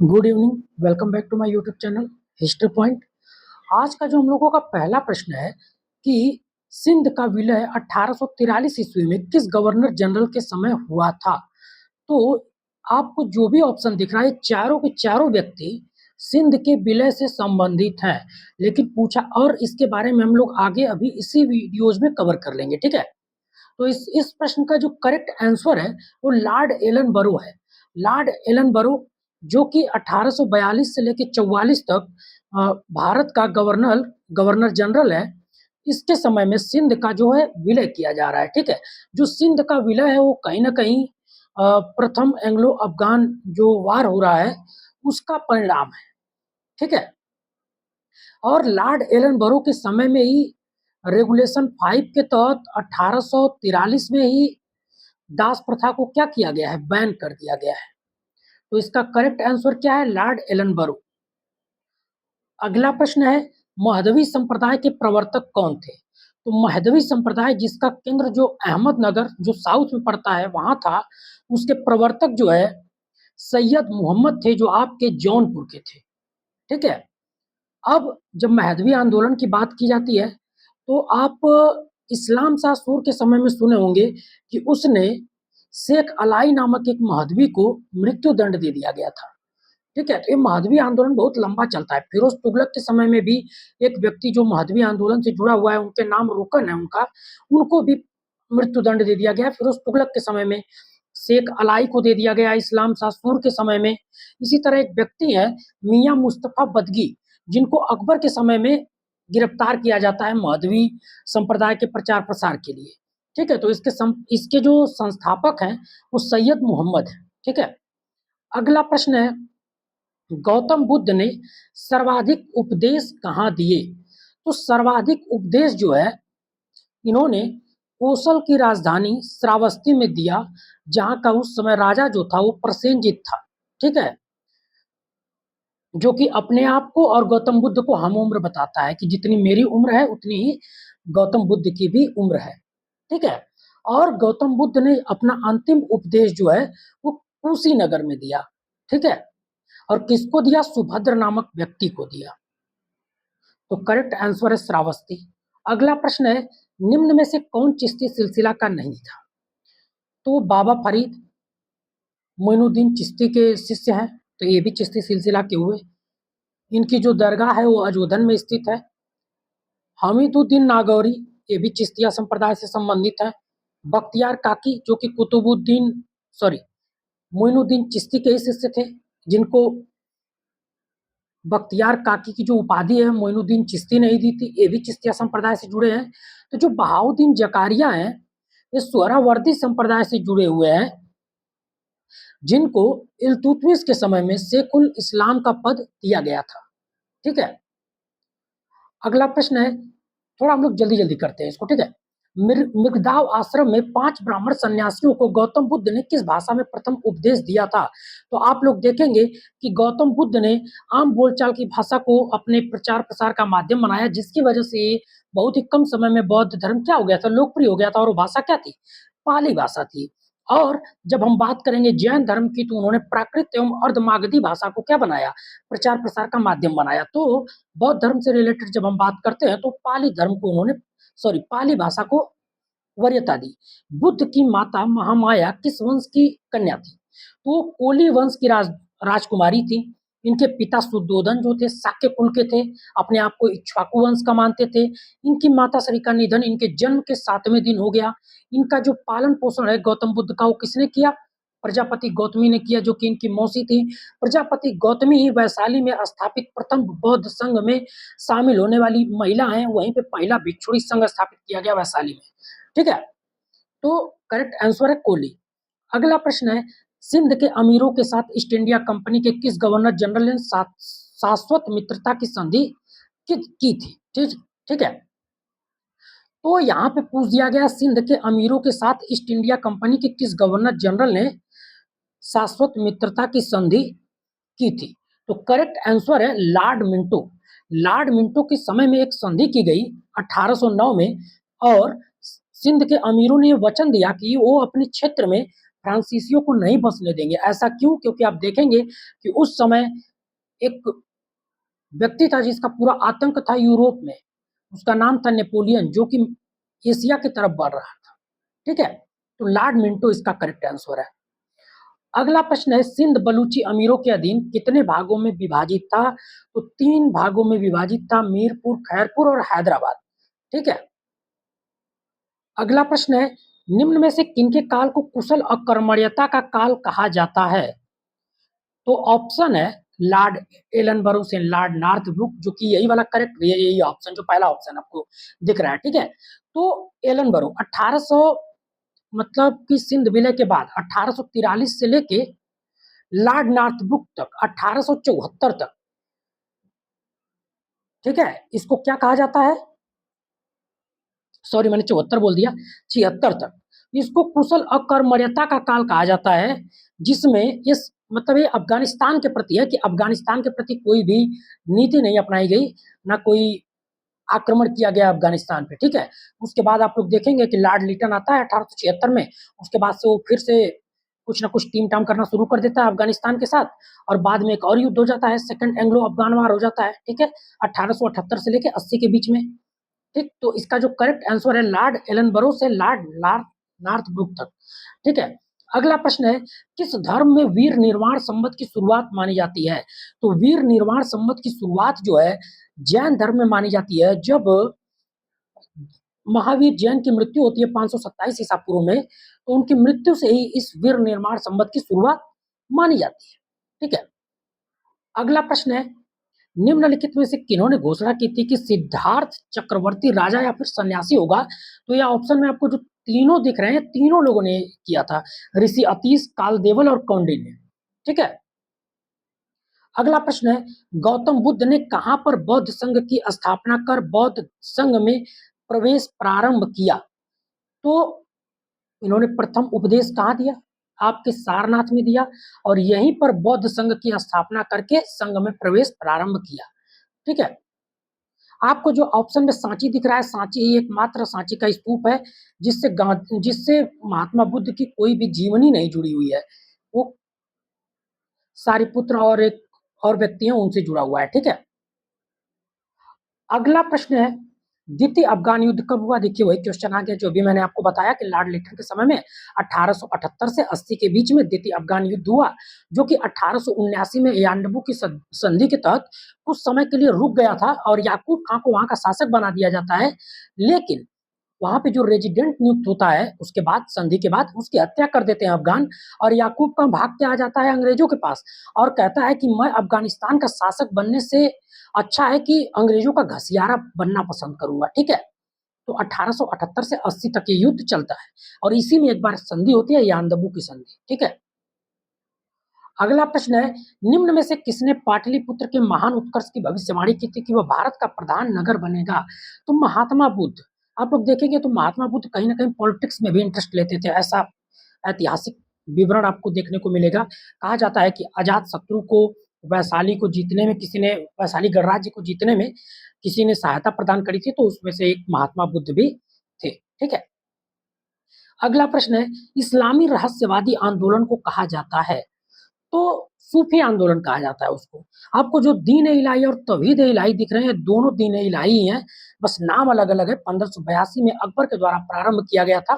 Good evening, welcome back to my YouTube channel History Point. आज का जो हम लोगों का पहला प्रश्न है कि सिंध का विलय 1843 ईस्वी में किस गवर्नर जनरल के समय हुआ था। तो आपको जो भी ऑप्शन दिख रहा है, चारों के चारों व्यक्ति सिंध के विलय से संबंधित हैं, लेकिन पूछा और इसके बारे में हम लोग आगे अभी इसी वीडियोज में कवर कर लेंगे, ठीक है। तो इस प्रश्न का जो करेक्ट आंसर है वो लॉर्ड एलन बरो है। लॉर्ड एलन बरो जो कि 1842 से लेकर 44 तक भारत का गवर्नर जनरल है। इसके समय में सिंध का जो है विलय किया जा रहा है, ठीक है। जो सिंध का विलय है वो कहीं ना कहीं प्रथम एंग्लो अफगान जो वार हो रहा है उसका परिणाम है, ठीक है। और लॉर्ड एलन बरो के समय में ही रेगुलेशन 5 के तहत 1843 में ही दास प्रथा को क्या किया गया है, बैन कर दिया गया है। तो इसका करेक्ट आंसर क्या है, लॉर्ड एलन बरो। अगला प्रश्न है, महदवी संप्रदाय के प्रवर्तक कौन थे। तो महदवी संप्रदाय जिसका केंद्र जो अहमदनगर जो साउथ में पड़ता है वहां था, उसके प्रवर्तक जो है सैयद मोहम्मद थे, जो आपके जौनपुर के थे, ठीक है। अब जब महदवी आंदोलन की बात की जाती है तो आप इस्लाम शाह सूर के समय में सुने होंगे कि उसने शेख अलाई नामक एक महदवी को मृत्यु दंड दे दिया गया था, ठीक है। तो ये महदवी आंदोलन बहुत लंबा चलता है। फिरोज तुगलक के समय में भी एक व्यक्ति जो महदवी आंदोलन से जुड़ा हुआ है, उनके नाम रुकन है उनका, उनको भी मृत्यु दंड दे दिया गया। फिरोज तुगलक के समय में शेख अलाई को दे दिया गया, इस्लाम शाह सूर के समय में। इसी तरह एक व्यक्ति है मियां मुस्तफा बदगी, जिनको अकबर के समय में गिरफ्तार किया जाता है महदवी संप्रदाय के प्रचार प्रसार के लिए, ठीक है। तो इसके जो संस्थापक हैं वो सैयद मोहम्मद है, ठीक है। अगला प्रश्न है, गौतम बुद्ध ने सर्वाधिक उपदेश कहाँ दिए। तो सर्वाधिक उपदेश जो है इन्होंने कोसल की राजधानी श्रावस्ती में दिया, जहां का उस समय राजा जो था वो प्रसेनजीत था, ठीक है। जो कि अपने आप को और गौतम बुद्ध को हम उम्र बताता है कि जितनी मेरी उम्र है उतनी ही गौतम बुद्ध की भी उम्र है, ठीक है। और गौतम बुद्ध ने अपना अंतिम उपदेश जो है वो कुशीनगर में दिया, ठीक है। और किसको दिया, सुभद्र नामक व्यक्ति को दिया। तो करेक्ट आंसर है श्रावस्ती। अगला प्रश्न है, निम्न में से कौन चिश्ती सिलसिला का नहीं था। तो बाबा फरीद मोइनुद्दीन चिश्ती के शिष्य हैं, तो ये भी चिश्ती सिलसिला के हुए। इनकी जो दरगाह है वो अजोधन में स्थित है। हमीदुद्दीन नागौरी ये भी चिश्तिया संप्रदाय से संबंधित है। बख्तियार काकी जो कि मोइनुद्दीन चिश्ती के ही शिष्य थे, जिनको बख्तियार काकी की जो उपाधि है मोइनुद्दीन चिश्ती ने ही दी थी, ये भी चिश्तिया संप्रदाय से जुड़े हैं। तो जो बहाउद्दीन जकारिया हैं ये सोहरावर्दी संप्रदाय से जुड़े हुए हैं, जिनको इल्तुतमिश के समय में शेखुल इस्लाम का पद दिया गया था, ठीक है। अगला प्रश्न है, थोड़ा हम लोग जल्दी जल्दी करते हैं इसको, ठीक है। मृगदाव आश्रम में 5 ब्राह्मण सन्यासियों को गौतम बुद्ध ने किस भाषा में प्रथम उपदेश दिया था। तो आप लोग देखेंगे कि गौतम बुद्ध ने आम बोलचाल की भाषा को अपने प्रचार प्रसार का माध्यम बनाया, जिसकी वजह से बहुत ही कम समय में बौद्ध धर्म क्या हो गया था, लोकप्रिय हो गया था। और वो भाषा क्या थी, पाली भाषा थी। और जब हम बात करेंगे जैन धर्म की, तो उन्होंने प्राकृत एवं अर्धमागधी भाषा को क्या बनाया, प्रचार प्रसार का माध्यम बनाया। तो बौद्ध धर्म से रिलेटेड जब हम बात करते हैं तो पाली धर्म को उन्होंने पाली भाषा को वरीयता दी। बुद्ध की माता महामाया किस वंश की कन्या थी। तो कोली वंश की राजकुमारी थी। इनके पिता शुद्धोधन जो थे शाक्य कुल के थे, अपने आप को इक्ष्वाकु वंश का मानते थे। इनकी माता श्री का निधन इनके जन्म के 7वें दिन हो गया। इनका जो पालन पोषण है गौतम बुद्ध का, वो किसने किया, प्रजापति गौतमी ने किया, जो कि इनकी मौसी थी। प्रजापति गौतमी ही वैशाली में स्थापित प्रथम बौद्ध संघ में शामिल होने वाली महिला हैं। वहीं पे पहला भिक्षुणी संघ स्थापित किया गया वैशाली में, ठीक है। तो करेक्ट आंसर है कोली। अगला प्रश्न है, सिंध के अमीरों के साथ ईस्ट इंडिया कंपनी के किस गवर्नर जनरल ने शाश्वत मित्रता की संधि की थी, ठीक है। तो यहाँ पे पूछ दिया गया, सिंध के अमीरों के साथ ईस्ट इंडिया कंपनी के किस गवर्नर जनरल ने शाश्वत मित्रता की संधि की थी। तो करेक्ट आंसर है लॉर्ड मिंटो। लॉर्ड मिंटो के समय में एक संधि की गई 1809 में, और सिंध के अमीरों ने वचन दिया कि वो अपने क्षेत्र में फ्रांसीसियों को नहीं बसने देंगे। ऐसा क्यों? क्योंकि आप देखेंगे कि उस समय एक व्यक्ति था जिसका पूरा आतंक था यूरोप में, उसका नाम था नेपोलियन, जो कि एशिया की तरफ बढ़ रहा था। ठीक है, तो लॉर्ड मिंटो इसका करेक्ट आंसर है। अगला प्रश्न है, सिंध बलूची अमीरों के अधीन कितने भागों में विभाजित था? तो 3 भागों में विभाजित था, मीरपुर, खैरपुर और हैदराबाद। ठीक है। अगला प्रश्न है, निम्न में से किनके काल को कुशल अकर्मण्यता का काल कहा जाता है? तो ऑप्शन है लॉर्ड एलनबरो से लॉर्ड नॉर्थब्रुक, जो कि यही वाला करेक्ट, यही ऑप्शन जो पहला ऑप्शन आपको दिख रहा है। ठीक है, तो एलनबरो 1800 मतलब कि सिंध विलय के बाद 1843 से लेके लॉर्ड नॉर्थब्रुक तक 1874 तक, ठीक है, इसको क्या कहा जाता है? सॉरी, मैंने 74 बोल दिया, 76 तक इसको कुशल अकर्मण्यता का काल कहा जाता है, जिसमें इस मतलब ये अफगानिस्तान के प्रति है कि अफगानिस्तान के प्रति कोई भी नीति नहीं अपनाई गई, ना कोई आक्रमण किया गया अफगानिस्तान पे। ठीक है, उसके बाद आप लोग देखेंगे कि लॉर्ड लिटन आता है 1876 में, उसके बाद से वो फिर से कुछ ना कुछ टीम टाम करना शुरू कर देता है अफगानिस्तान के साथ, और बाद में एक और युद्ध हो जाता है, सेकंड एंग्लो अफगान वार हो जाता है। ठीक है, 1878 से लेके 80 के बीच में। ठीक, तो इसका जो करेक्ट आंसर है लॉर्ड एलनबरो से लॉर्ड नॉर्थब्रुक तक। ठीक है, अगला प्रश्न है, किस धर्म में वीर निर्वाण संवत की शुरुआत मानी जाती है? तो वीर निर्वाण संवत की शुरुआत जो है जैन धर्म में मानी जाती है। जब महावीर जैन की मृत्यु होती है 527 ईसा पूर्व में, तो उनकी मृत्यु से ही इस वीर निर्माण संवत की शुरुआत मानी जाती है। ठीक है, अगला प्रश्न है, निम्नलिखित में से किन्होंने घोषणा की थी कि सिद्धार्थ चक्रवर्ती राजा या फिर सन्यासी होगा? तो यह ऑप्शन में आपको जो तीनों दिख रहे हैं, तीनों लोगों ने किया था, ऋषि अतीश, कालदेवल और कौंडिन्य। ठीक है, अगला प्रश्न है, गौतम बुद्ध ने कहां पर बौद्ध संघ की स्थापना कर बौद्ध संघ में प्रवेश प्रारंभ किया? तो इन्होंने प्रथम उपदेश कहाँ दिया? आपके सारनाथ में दिया, और यहीं पर बौद्ध संघ की स्थापना करके संघ में प्रवेश प्रारंभ किया। ठीक है, आपको जो ऑप्शन में सांची दिख रहा है, सांची ही एकमात्र सांची का स्तूप है जिससे महात्मा बुद्ध की कोई भी जीवनी नहीं जुड़ी हुई है, वो सारिपुत्र और एक और व्यक्ति हैं उनसे जुड़ा हुआ है। ठीक है, अगला प्रश्न है, द्वितीय अफगान युद्ध कब हुआ? देखिए वही क्वेश्चन आ गया जो भी मैंने आपको बताया कि लॉर्ड लिटन के समय में 1878 से 80 के बीच में द्वितीय अफगान युद्ध हुआ, जो कि 1879 में यांडबू की संधि के तहत कुछ समय के लिए रुक गया था और याकूब खां को वहां का शासक बना दिया जाता है। लेकिन वहां पे जो रेजिडेंट नियुक्त होता है उसके बाद, संधि के बाद, उसकी हत्या कर देते हैं अफगान, और याकूब खां भाग के आ जाता है अंग्रेजों के पास और कहता है कि मैं अफगानिस्तान का शासक बनने से अच्छा है कि अंग्रेजों का घसियारा बनना पसंद करूंगा। ठीक है, तो 1878 से 80 तक ये युद्ध चलता है और इसी में एक बार संधि होती है, यानदबू की संधि। ठीक है, अगला प्रश्न है, निम्न में से किसने पाटलिपुत्र के महान उत्कर्ष की भविष्यवाणी की थी कि वह भारत का प्रधान नगर बनेगा? तो महात्मा बुद्ध। आप लोग देखेंगे तो महात्मा बुद्ध कहीं ना कहीं पॉलिटिक्स में भी इंटरेस्ट लेते थे, ऐसा ऐतिहासिक विवरण आपको देखने को मिलेगा। कहा जाता है कि अजात शत्रु को वैशाली को जीतने में किसी ने, वैशाली गणराज्य को जीतने में किसी ने सहायता प्रदान करी थी, तो उसमें से एक महात्मा बुद्ध भी थे। ठीक है, अगला प्रश्न है, इस्लामी रहस्यवादी आंदोलन को कहा जाता है? तो सूफी आंदोलन कहा जाता है उसको। आपको जो दीन इलाही और तौहीद इलाही दिख रहे हैं, दोनों दीन इलाही ही हैं, बस नाम अलग अलग है। 1582 में अकबर के द्वारा प्रारंभ किया गया था।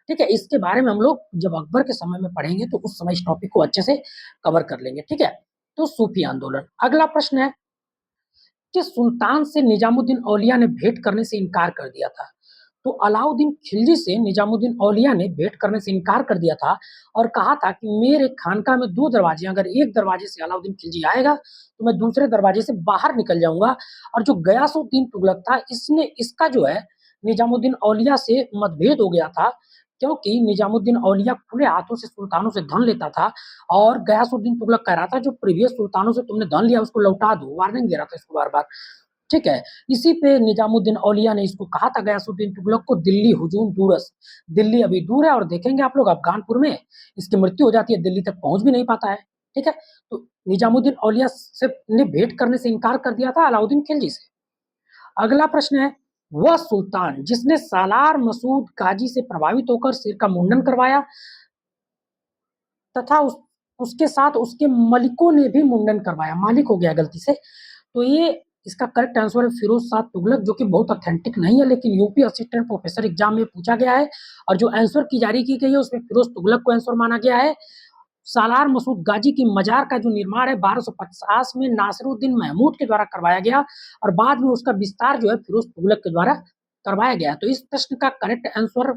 ठीक है, इसके बारे में हम लोग जब अकबर के समय में पढ़ेंगे तो उस समय इस टॉपिक को अच्छे से कवर कर लेंगे। ठीक है, तो सूफी आंदोलन। अगला प्रश्न है कि सुल्तान से निजामुद्दीन औलिया ने भेंट करने से इनकार कर दिया था? तो अलाउद्दीन खिलजी से निजामुद्दीन औलिया ने भेंट करने से इनकार कर दिया था और कहा था कि मेरे खानका में 2 दरवाजे, अगर एक दरवाजे से अलाउद्दीन खिलजी आएगा तो मैं दूसरे दरवाजे से बाहर निकल जाऊंगा। और जो गयासुद्दीन तुगलक था, इसने इसका जो है निजामुद्दीन औलिया से मतभेद हो गया था, क्योंकि निजामुद्दीन औलिया खुले हाथों से सुल्तानों से धन लेता था और गयासुद्दीन तुगलक कह रहा था जो प्रीवियस सुल्तानों से तुमने धन लिया उसको लौटा दो, वार्निंग दे रहा था इसको बार बार। ठीक है, इसी पे निजामुद्दीन औलिया ने इसको कहा था गयासुद्दीन तुगलक को, दिल्ली हुजूम दूरस, दिल्ली अभी दूर है, और देखेंगे आप लोग अफगानपुर में इसकी मृत्यु हो जाती है, दिल्ली तक पहुंच भी नहीं पाता है। ठीक है, तो निजामुद्दीन औलिया से ने भेंट करने से इनकार कर दिया था अलाउद्दीन खिलजी से। अगला प्रश्न है, वह सुल्तान जिसने सालार मसूद काजी से प्रभावित होकर सिर का मुंडन करवाया, तथा उसके साथ उसके मलिकों ने भी मुंडन करवाया। मालिक हो गया गलती से। तो ये इसका करेक्ट आंसर है फिरोज शाह तुगलक, जो कि बहुत ऑथेंटिक नहीं है, लेकिन यूपी असिस्टेंट प्रोफेसर एग्जाम में पूछा गया है और जो आंसर की जारी की गई है उसमें फिरोज तुगलक को आंसर माना गया है। सालार मसूद गाजी की मजार का जो निर्माण है 1250 में नासिरुद्दीन महमूद के द्वारा करवाया गया और बाद में उसका विस्तार जो है फिरोज तुगलक के द्वारा करवाया गया। तो इस प्रश्न का करेक्ट आंसर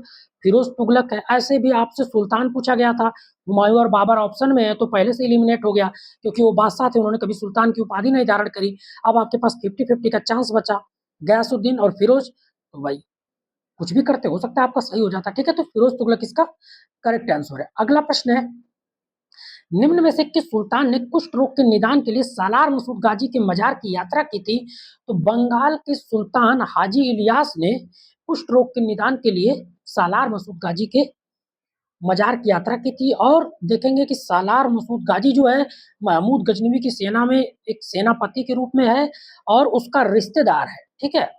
फिरोज तुगलक है। ऐसे भी आपसे सुल्तान पूछा गया था, हुमायूं और बाबर ऑप्शन में है तो पहले से इलिमिनेट हो गया क्योंकि वो बादशाह थे, उन्होंने कभी सुल्तान की उपाधि नहीं धारण करी। अब आपके पास 50-50 का चांस बचा, गयासुद्दीन और फिरोज। तो भाई कुछ भी करते हो सकता है आपका सही हो जाता। ठीक है, तो फिरोज तुगलक इसका करेक्ट आंसर है। अगला प्रश्न है, निम्न में से किस सुल्तान ने कुष्ठ रोग के निदान के लिए सालार मसूद गाजी के मजार की यात्रा की थी? तो बंगाल के सुल्तान हाजी इलियास ने कुष्ठ रोग के निदान के लिए सालार मसूद गाजी के मजार की यात्रा की थी। और देखेंगे कि सालार मसूद गाजी जो है महमूद गजनवी की सेना में एक सेनापति के रूप में है और उसका रिश्तेदार है। ठीक है,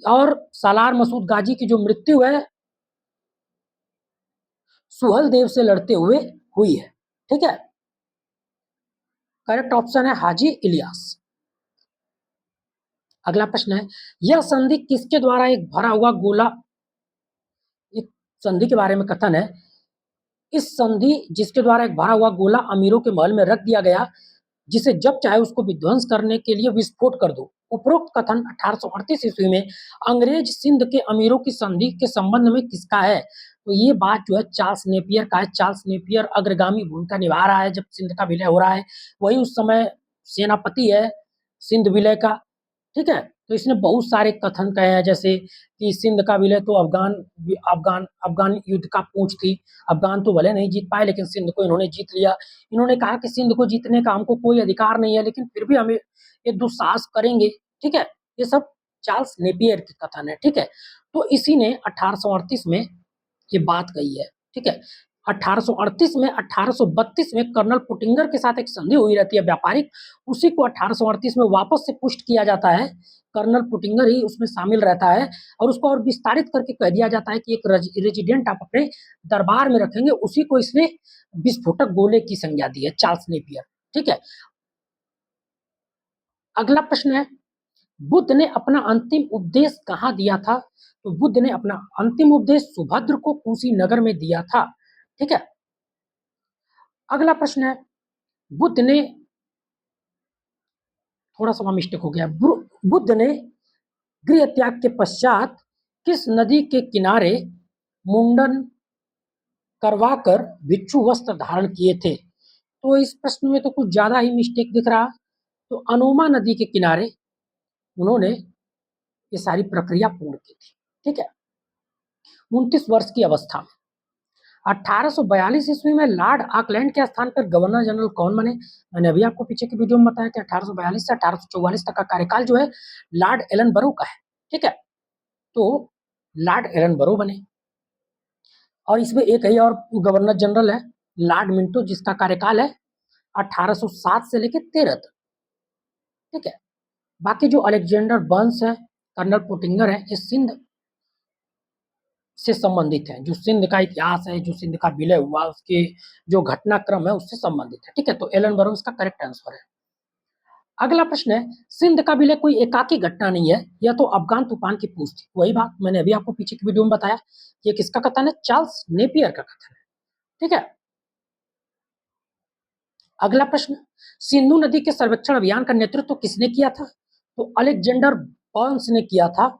और सालार मसूद गाजी की जो मृत्यु है सुहल देव से लड़ते हुए हुई है। ठीक है, करेक्ट ऑप्शन है हाजी इलियास। अगला प्रश्न है, यह संधि किसके द्वारा एक भरा हुआ गोला, एक संधि के बारे में कथन है, इस संधि जिसके द्वारा एक भरा हुआ गोला अमीरों के महल में रख दिया गया जिसे जब चाहे उसको विध्वंस करने के लिए विस्फोट कर दो। उपरोक्त कथन 1838 ईस्वी में अंग्रेज सिंध के अमीरों की संधि के संबंध में किसका है? तो ये बात जो है चार्ल्स नेपियर का है। चार्ल्स नेपियर अग्रगामी भूमिका निभा रहा है जब सिंध का विलय हो रहा है, वही उस समय सेनापति है सिंध विलय का। ठीक है, तो इसने बहुत सारे कथन कहे हैं जैसे कि सिंध का विलय तो अफगान अफगान अफगान युद्ध का पूंछ थी। अफगान तो भले नहीं जीत पाए लेकिन सिंध को इन्होंने जीत लिया। इन्होंने कहा कि सिंध को जीतने का हमको कोई अधिकार नहीं है लेकिन फिर भी हमें ये दुस्साहस करेंगे। ठीक है, ये सब चार्ल्स नेपियर के कथन है। ठीक है, तो इसी ने 1838 में ये बात कही है। ठीक है, 1838 में 1832 में कर्नल पुटिंगर के साथ एक संधि हुई रहती है व्यापारिक, उसी को 1838 में वापस से पुष्ट किया जाता है। कर्नल पुटिंगर ही उसमें शामिल रहता है और उसको और विस्तारित करके कह दिया जाता है कि एक रेजिडेंट आप अपने दरबार में रखेंगे। उसी को इसने विस्फोटक गोले की संज्ञा दी है चार्ल्स नेपियर। ठीक है, अगला प्रश्न है, बुद्ध ने अपना अंतिम उपदेश कहाँ दिया था? तो बुद्ध ने अपना अंतिम उपदेश सुभद्र को कुशीनगर में दिया था। ठीक है, अगला प्रश्न है, बुद्ध ने, थोड़ा सा मिस्टेक हो गया, बुद्ध ने गृह त्याग के पश्चात किस नदी के किनारे मुंडन करवाकर भिक्षु वस्त्र धारण किए थे? तो इस प्रश्न में तो कुछ ज्यादा ही मिस्टेक दिख रहा। तो अनोमा नदी के किनारे उन्होंने ये सारी प्रक्रिया पूर्ण की थी। ठीक है, 29 वर्ष की अवस्था में। 1842 ईस्वी में लॉर्ड ऑकलैंड के स्थान पर गवर्नर जनरल कौन बने? मैंने अभी आपको पीछे की वीडियो में बताया कि 1842 से 1844 तक का कार्यकाल जो है लॉर्ड एलन बरो का है। ठीक है, तो लॉर्ड एलन बरो बने। और इसमें एक ही और गवर्नर जनरल है लॉर्ड मिंटो, जिसका कार्यकाल है 1807 से लेकर 13 तक। ठीक है, बाकी जो अलेक्जेंडर बर्न्स है, कर्नल पुटिंगर है, ये सिंध से संबंधित है। जो सिंध का इतिहास है, जो सिंध का विलय हुआ, उसके जो घटनाक्रम है उससे संबंधित है। ठीक है, तो एलन बरो इसका करेक्ट आंसर है। अगला प्रश्न है, सिंध का विलय कोई एकाकी घटना नहीं है, यह तो अफगान तूफान की पूछ थी। वही बात मैंने अभी आपको पीछे की वीडियो में बताया। ये किसका कथन है? चार्ल्स नेपियर का कथन है। ठीक है, अगला प्रश्न, सिंधु नदी के सर्वेक्षण अभियान का नेतृत्व किसने किया था? तो अलेक्जेंडर बर्न्स ने किया था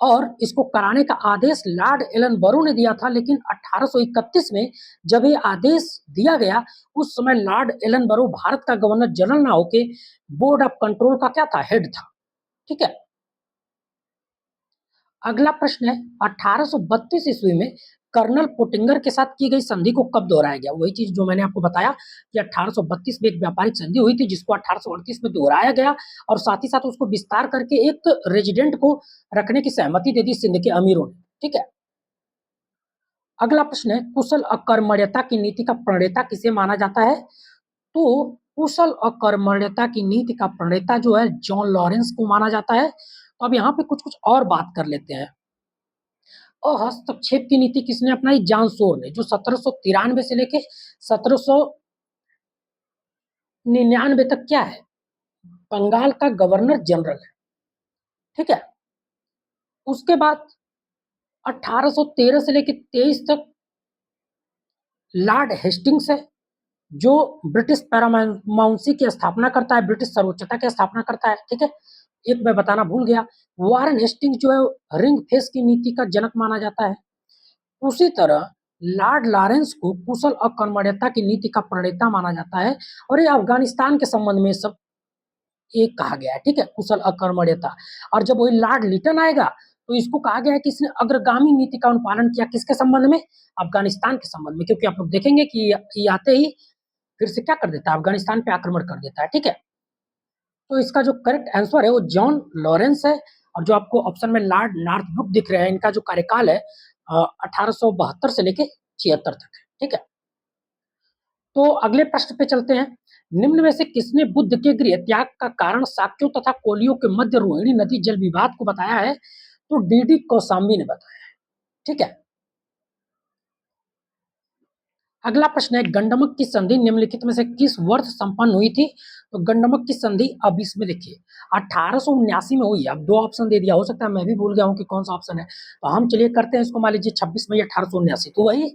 और इसको कराने का आदेश लॉर्ड एलन बरो ने दिया था। लेकिन 1831 में जब ये आदेश दिया गया उस समय लॉर्ड एलन बरो भारत का गवर्नर जनरल ना होके बोर्ड ऑफ कंट्रोल का क्या था? हेड था। ठीक है, अगला प्रश्न है, 1832 ईस्वी में कर्नल पोटिंगर के साथ की गई संधि को कब दोहराया गया? वही चीज जो मैंने आपको बताया कि 1832 में एक व्यापारिक संधि हुई थी जिसको 1838 में दोहराया गया और साथ ही साथ उसको विस्तार करके एक रेजिडेंट को रखने की सहमति दे दी सिंध के अमीरों ने। ठीक है, अगला प्रश्न है, कुशल अकर्मण्यता की नीति का प्रणेता किसे माना जाता है? तो कुशल अकर्मण्यता की नीति का प्रणेता जो है जॉन लॉरेंस को माना जाता है। तो अब यहाँ पे कुछ कुछ और बात कर लेते हैं। हस्तक्षेप की नीति किसने अपनाई? जॉन सोर ने, जो 1793 से लेके 1799 तक क्या है? बंगाल का गवर्नर जनरल है। ठीक है। उसके बाद 1813 से लेके 23 तक लॉर्ड हेस्टिंग्स है, जो ब्रिटिश पैरामाउंसी की स्थापना करता है, ब्रिटिश सर्वोच्चता की स्थापना करता है। ठीक है। एक मैं बताना भूल गया, वारेन हेस्टिंग्स जो है रिंग फेंस की नीति का जनक माना जाता है। उसी तरह लॉर्ड लॉरेंस को कुशल अकर्मण्यता की नीति का प्रणेता माना जाता है, और ये अफगानिस्तान के संबंध में सब एक कहा गया है। ठीक है, कुशल अकर्मण्यता। और जब वही लॉर्ड लिटन आएगा तो इसको कहा गया है कि इसने अग्रगामी नीति का अनुपालन किया, किसके संबंध में? अफगानिस्तान के संबंध में, क्योंकि आप लोग देखेंगे कि ये आते ही फिर से क्या कर देता है? अफगानिस्तान पे आक्रमण कर देता है। ठीक है। तो इसका जो करेक्ट आंसर है वो जॉन लॉरेंस है। और जो आपको ऑप्शन में लॉर्ड नॉर्थब्रुक दिख रहे हैं, इनका जो कार्यकाल है 1872 से लेके 76 तक है। ठीक है। तो अगले प्रश्न पे चलते हैं। निम्न में से किसने बुद्ध के गृह त्याग का कारण शाक्यों तथा कोलियों के मध्य रोहिणी नदी जल विवाद को बताया है? तो डीडी कौशाम्बी ने बताया है। ठीक है। अगला प्रश्न है, गंडमक की संधि निम्नलिखित में से किस वर्ष संपन्न हुई थी? तो गंडमक की संधि अब इसमें देखिए 1879 में हुई है। अब दो ऑप्शन दे दिया, हो सकता है मैं भी भूल गया हूं कि कौन सा ऑप्शन है, तो हम चलिए करते हैं इसको, मान लीजिए 26 मई 1879, तो वही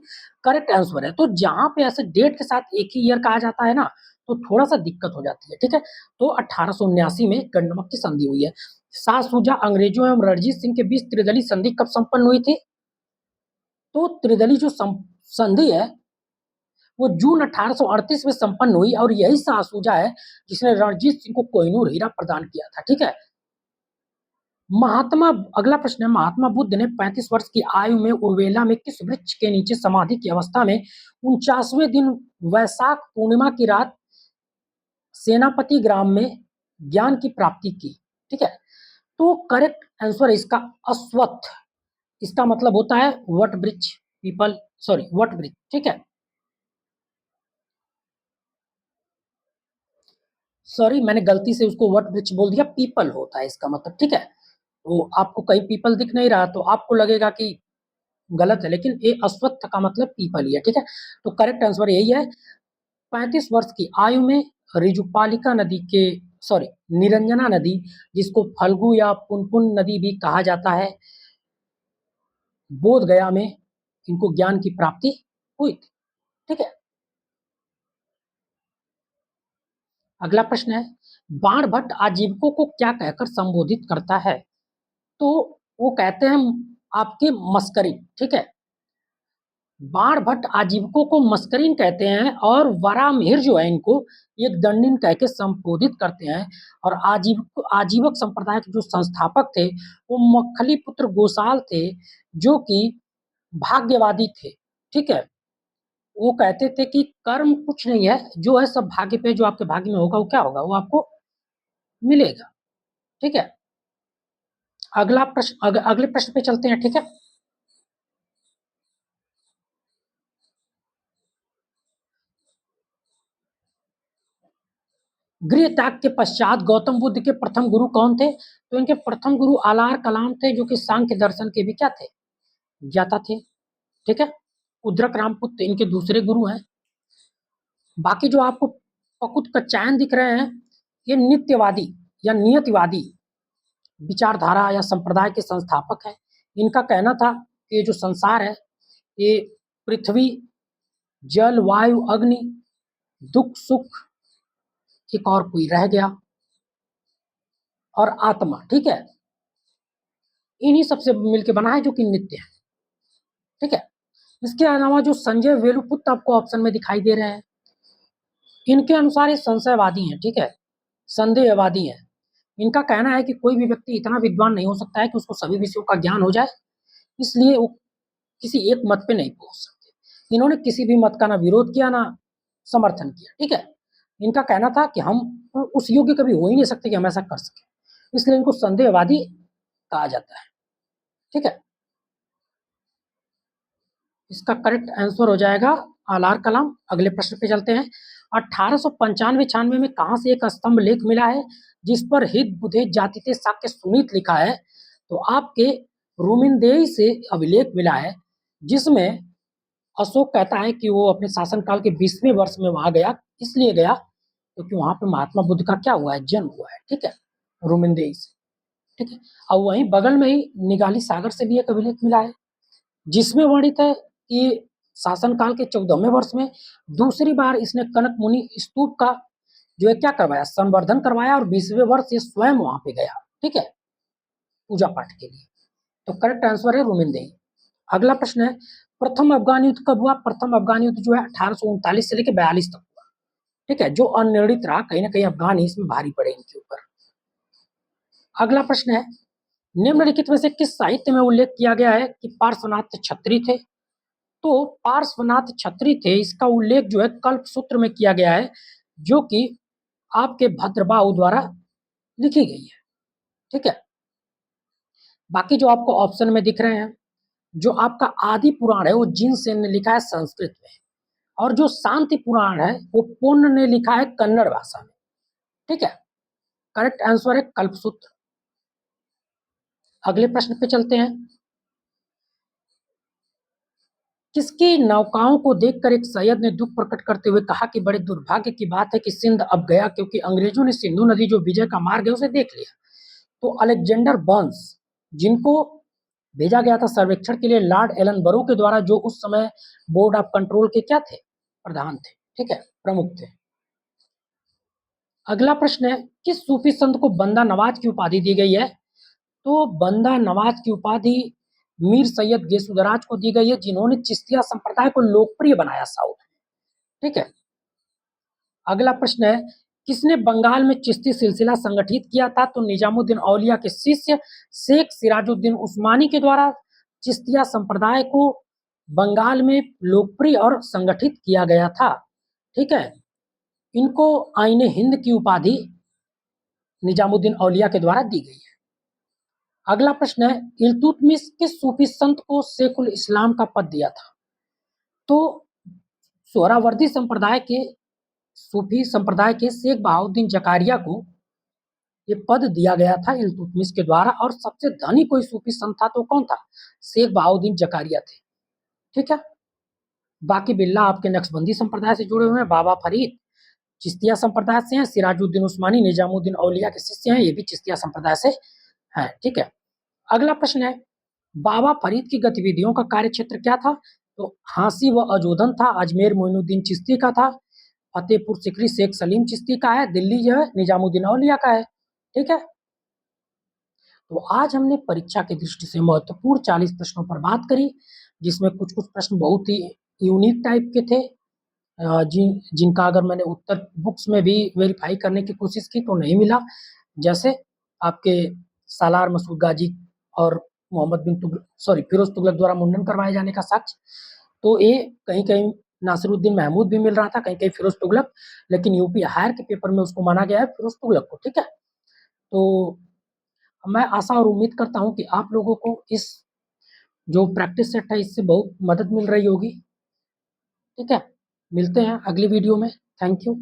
करेक्ट आंसर है। तो जहां पे ऐसे डेट के साथ एक ही ईयर कहा जाता है ना, तो थोड़ा सा दिक्कत हो जाती है। ठीक है। तो 1879 में गंडमक की संधि हुई है। शाह शुजा अंग्रेजों एवं रणजीत सिंह के बीच त्रिदलीय संधि कब संपन्न हुई थी? तो त्रिदलीय जो संधि है वो जून 1838 में संपन्न हुई, और यही शाह शुजा है जिसने रणजीत सिंह को कोहिनूर हीरा प्रदान किया था। ठीक है। अगला प्रश्न है, महात्मा बुद्ध ने 35 वर्ष की आयु में उर्वेला में किस वृक्ष के नीचे समाधि की अवस्था में 49वें दिन वैशाख पूर्णिमा की रात सेनापति ग्राम में ज्ञान की प्राप्ति की? ठीक है। तो करेक्ट आंसर है इसका अश्वत्थ। इसका मतलब होता है वट वृक्ष, पीपल, सॉरी वट वृक्ष। ठीक है। सॉरी, मैंने गलती से उसको वट वृक्ष बोल दिया, पीपल होता है इसका मतलब। ठीक है। तो आपको कहीं पीपल दिख नहीं रहा तो आपको लगेगा कि गलत है, लेकिन ये अश्वत्थ का मतलब पीपल ही है। ठीक है। तो करेक्ट आंसर यही है। 35 वर्ष की आयु में रिजुपालिका नदी के, सॉरी निरंजना नदी, जिसको फल्गु या पुनपुन नदी भी कहा जाता है, बोध गया में इनको ज्ञान की प्राप्ति हुई थी। ठीक है। अगला प्रश्न है, बाणभट्ट आजीविकों को क्या कहकर संबोधित करता है? तो वो कहते हैं आपके मस्करीन। ठीक है। बाणभट्ट आजीविकों को मस्करीन कहते हैं, और वरामिहिर जो है इनको एक दंडिन कह के संबोधित करते हैं। और आजीवक संप्रदाय के जो संस्थापक थे वो मक्खली पुत्र गोसाल थे, जो कि भाग्यवादी थे। ठीक है। वो कहते थे कि कर्म कुछ नहीं है, जो है सब भाग्य पे, जो आपके भाग्य में होगा वो क्या होगा, वो आपको मिलेगा। ठीक है। अगला प्रश्न, अगले प्रश्न पे चलते हैं। ठीक है। गृह त्याग के पश्चात गौतम बुद्ध के प्रथम गुरु कौन थे? तो इनके प्रथम गुरु आलार कलाम थे, जो कि सांख्य दर्शन के भी क्या थे? ज्ञाता थे। ठीक है। उद्रक रामपुत्र इनके दूसरे गुरु हैं। बाकी जो आपको पकुत कच्चायन दिख रहे हैं, ये नित्यवादी या नियतिवादी विचारधारा या संप्रदाय के संस्थापक हैं। इनका कहना था कि ये जो संसार है, ये पृथ्वी, जल, वायु, अग्नि, दुख, सुख, एक और कोई रह गया, और आत्मा। ठीक है। इन्हीं सबसे मिलकर बना है, जो कि नित्य है। ठीक है। इसके अलावा जो संजय वेलुपुत्र आपको ऑप्शन में दिखाई दे रहे हैं, इनके अनुसार ये संशयवादी हैं। ठीक है। संदेहवादी हैं। इनका कहना है कि कोई भी व्यक्ति इतना विद्वान नहीं हो सकता है कि उसको सभी विषयों का ज्ञान हो जाए, इसलिए वो किसी एक मत पे नहीं पहुंच सकते। इन्होंने किसी भी मत का ना विरोध किया ना समर्थन किया। ठीक है। इनका कहना था कि हम उस योग्य कभी हो ही नहीं सकते कि हम ऐसा कर सके, इसलिए इनको संदेहवादी कहा जाता है। ठीक है। इसका करेक्ट आंसर हो जाएगा आलार कलाम। अगले प्रश्न पे चलते हैं। 1895 में कहां से एक स्तंभ लेख मिला है जिस पर हित बुधे जातिते शाक्य सुनीत लिखा है? तो आपके रुमिनदेई से अभिलेख मिला है, जिसमें अशोक कहता है कि वो अपने शासनकाल के 20वें वर्ष में वहां गया, इसलिए गया क्योंकि वहां पे महात्मा बुद्ध का क्या हुआ है, जन्म हुआ है। ठीक है, रुमिनदेई से। ठीक है, और वहीं बगल में ही निगाली सागर से भी एक अभिलेख मिला है, जिसमें वर्णित है कि शासनकाल के 14वें वर्ष में दूसरी बार इसने कनक मुनि स्तूप का जो है क्या करवाया, संवर्धन करवाया, और 20वें वर्ष ये स्वयं वहां पे गया। ठीक है, पूजा पाठ के लिए। तो करेक्ट आंसर है रुमिनदेई। अगला प्रश्न है, प्रथम अफगान युद्ध कब हुआ? प्रथम अफगान युद्ध जो है 1839 से लेकर 42 तक हुआ। ठीक है, जो अनिर्णित रहा, कहीं ना कहीं अफगान ही इसमें भारी पड़े इनके ऊपर। अगला प्रश्न है, निम्नलिखित में से किस साहित्य में उल्लेख किया गया है कि पार्श्वनाथ क्षत्रिय थे? तो पार्श्वनाथ क्षत्रिय थे, इसका उल्लेख जो है कल्पसूत्र में किया गया है, जो कि आपके भद्रबाहु द्वारा लिखी गई है। ठीक है, बाकी जो आपको ऑप्शन में दिख रहे हैं, जो आपका आदि पुराण है वो जिनसेन ने लिखा है संस्कृत में, और जो शांति पुराण है वो पुण्य ने लिखा है कन्नड़ भाषा में। ठीक है, करेक्ट आंसर है कल्पसूत्र। अगले प्रश्न पे चलते हैं, किसकी नौकाओं को देखकर एक सैयद ने दुख प्रकट करते हुए कहा कि बड़े दुर्भाग्य की बात है कि सिंध अब गया, क्योंकि अंग्रेजों ने सिंधु नदी जो विजय का मार्ग है उसे देख लिया। तो अलेक्जेंडर बर्न्स, जिनको भेजा गया था सर्वेक्षण के लिए लॉर्ड एलन बरो के द्वारा, जो उस समय बोर्ड ऑफ कंट्रोल के क्या थे, प्रधान थे। ठीक है, प्रमुख थे। अगला प्रश्न है, किस सूफी संत को बंदा नवाज की उपाधि दी गई है? तो बंदा नवाज की उपाधि मीर सैयद गेसुदराज को दी गई है, जिन्होंने चिश्तिया संप्रदाय को लोकप्रिय बनाया साउथ में। ठीक है, अगला प्रश्न है, किसने बंगाल में चिश्ती सिलसिला संगठित किया था? तो निजामुद्दीन औलिया के शिष्य शेख सिराजुद्दीन उस्मानी के द्वारा चिश्तिया संप्रदाय को बंगाल में लोकप्रिय और संगठित किया गया था। ठीक है, इनको आईने हिंद की उपाधि निजामुद्दीन औलिया के द्वारा दी गई है। अगला प्रश्न है, इल्तुतमिश किस सूफी संत को शेखुल इस्लाम का पद दिया था? तो सोहरावर्दी संप्रदाय के सूफी संप्रदाय के शेख बहाउद्दीन जकारिया को ये पद दिया गया था इल्तुतमिश के द्वारा, और सबसे धनी कोई सूफी संत था तो कौन था? शेख बहाउद्दीन जकारिया थे। ठीक है, बाकी बिल्ला आपके नक्शबंदी संप्रदाय से जुड़े हुए हैं, बाबा फरीद चिश्तिया संप्रदाय से हैं, सिराजुद्दीन उस्मानी निजामुद्दीन औलिया के शिष्य हैं, ये भी चिश्तिया संप्रदाय से हैं। ठीक है, अगला प्रश्न है, बाबा फरीद की गतिविधियों का कार्य क्षेत्र क्या था? तो हांसी व अजोधन था, अजमेर मोइनुद्दीन चिश्ती का था, फतेहपुर सिकरी शेख सलीम चिश्ती का है, दिल्ली जो है निजामुद्दीन औलिया का है। ठीक है, तो आज हमने परीक्षा की दृष्टि से महत्वपूर्ण 40 प्रश्नों पर बात करी, जिसमें कुछ कुछ प्रश्न बहुत ही यूनिक टाइप के थे, जिनका अगर मैंने उत्तर बुक्स में भी वेरीफाई करने की कोशिश की तो नहीं मिला, जैसे आपके सालार मसूद गाजी और मोहम्मद बिन तुगलक, सॉरी फिरोज तुगलक द्वारा मुंडन करवाए जाने का साक्ष्य, तो ये कहीं कहीं नासिरुद्दीन महमूद भी मिल रहा था, कहीं कहीं फिरोज तुगलक, लेकिन यूपी हायर के पेपर में उसको माना गया है फिरोज तुगलक को। ठीक है, तो मैं आशा और उम्मीद करता हूँ कि आप लोगों को इस जो प्रैक्टिस सेट है इससे बहुत मदद मिल रही होगी। ठीक है, मिलते हैं अगली वीडियो में। Thank you.